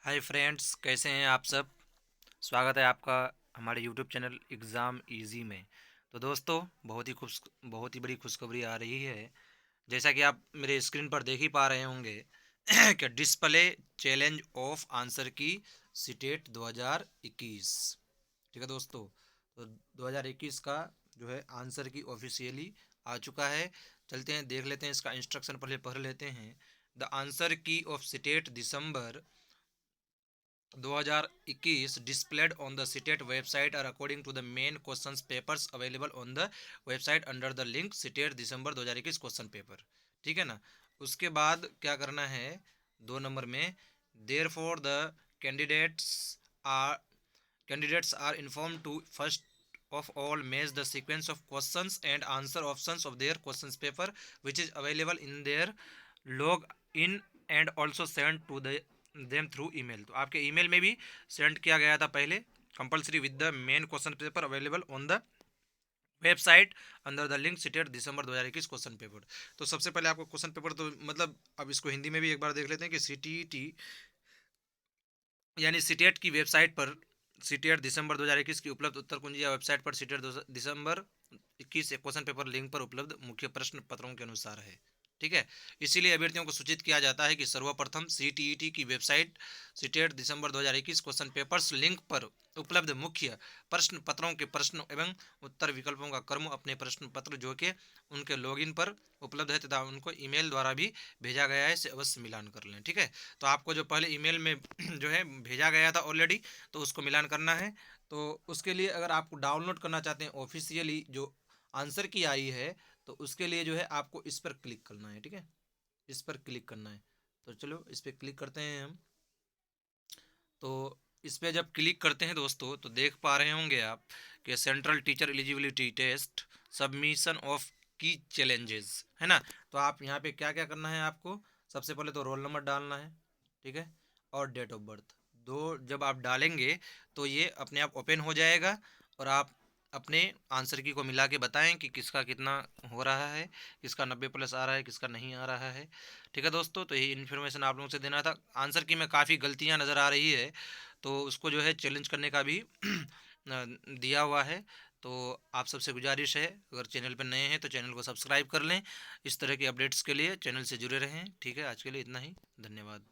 Hi friends, कैसे हैं आप सब। स्वागत है आपका हमारे यूट्यूब चैनल एग्ज़ाम इजी में। तो दोस्तों, बहुत ही बड़ी खुशखबरी आ रही है। जैसा कि आप मेरे स्क्रीन पर देख ही पा रहे होंगे कि डिस्प्ले चैलेंज ऑफ आंसर की सीटेट 2021। ठीक है दोस्तों, तो 2021 का जो है आंसर की ऑफिशियली आ चुका है। चलते हैं, देख लेते हैं इसका इंस्ट्रक्शन, पहले पढ़ लेते हैं। द आंसर की of CTET December 2021 displayed on the CTET website are according to the main questions papers available on the website under the link CTET December 2021 question paper. ठीक है ना। उसके बाद क्या करना है, 2 नंबर में, therefore the candidates are candidates are informed to first of all match the sequence of questions and answer options of their questions paper which is available in their log in and also sent to the them through email। तो आपके email में भी send किया गया था पहले, compulsory with the main question paper available on the website under the link CTET December 2021 question paper. तो सबसे पहले आपको क्वेश्चन पेपर, तो मतलब अब इसको हिंदी में भी एक बार देख लेते हैं कि सीटीटी यानी सीटेट की वेबसाइट पर सीटेट दिसंबर 2021 की उपलब्ध उत्तर कुंजिया वेबसाइट पर सीटेट दिसंबर 21 क्वेश्चन पेपर लिंक पर उपलब्ध मुख्य प्रश्न पत्रों के अनुसार है। ठीक है। इसीलिए अभ्यर्थियों को सूचित किया जाता है कि सर्वप्रथम सीटीईटी की वेबसाइट सीटेट दिसंबर 2021 क्वेश्चन पेपर्स लिंक पर उपलब्ध मुख्य प्रश्न पत्रों के प्रश्न एवं उत्तर विकल्पों का क्रम अपने प्रश्न पत्र जो कि उनके लॉगिन पर उपलब्ध है तथा उनको ईमेल द्वारा भी भेजा गया है, से अवश्य मिलान कर लें। ठीक है। तो आपको जो पहले ईमेल में जो है भेजा गया था ऑलरेडी, तो उसको मिलान करना है। तो उसके लिए अगर आपको डाउनलोड करना चाहते हैं ऑफिशियली जो आंसर की आई है, तो उसके लिए जो है आपको इस पर क्लिक करना है। ठीक है, इस पर क्लिक करना है। तो चलो इस पर क्लिक करते हैं हम। तो इस पर जब क्लिक करते हैं दोस्तों, तो देख पा रहे होंगे आप कि central teacher eligibility test submission of की चैलेंजेस है ना। तो आप यहाँ पे क्या क्या करना है आपको, सबसे पहले तो रोल नंबर डालना है। ठीक है, और डेट ऑफ बर्थ दो जब आप डालेंगे तो ये अपने आप ओपन हो जाएगा और आप अपने आंसर की को मिला के बताएं कि किसका कितना हो रहा है, किसका 90+ आ रहा है, किसका नहीं आ रहा है। ठीक है दोस्तों, तो यही इन्फॉर्मेशन आप लोगों से देना था। आंसर की में काफ़ी गलतियां नज़र आ रही है, तो उसको जो है चैलेंज करने का भी दिया हुआ है। तो आप सबसे गुजारिश है, अगर चैनल पर नए हैं तो चैनल को सब्सक्राइब कर लें। इस तरह के अपडेट्स के लिए चैनल से जुड़े रहें। ठीक है, आज के लिए इतना ही। धन्यवाद।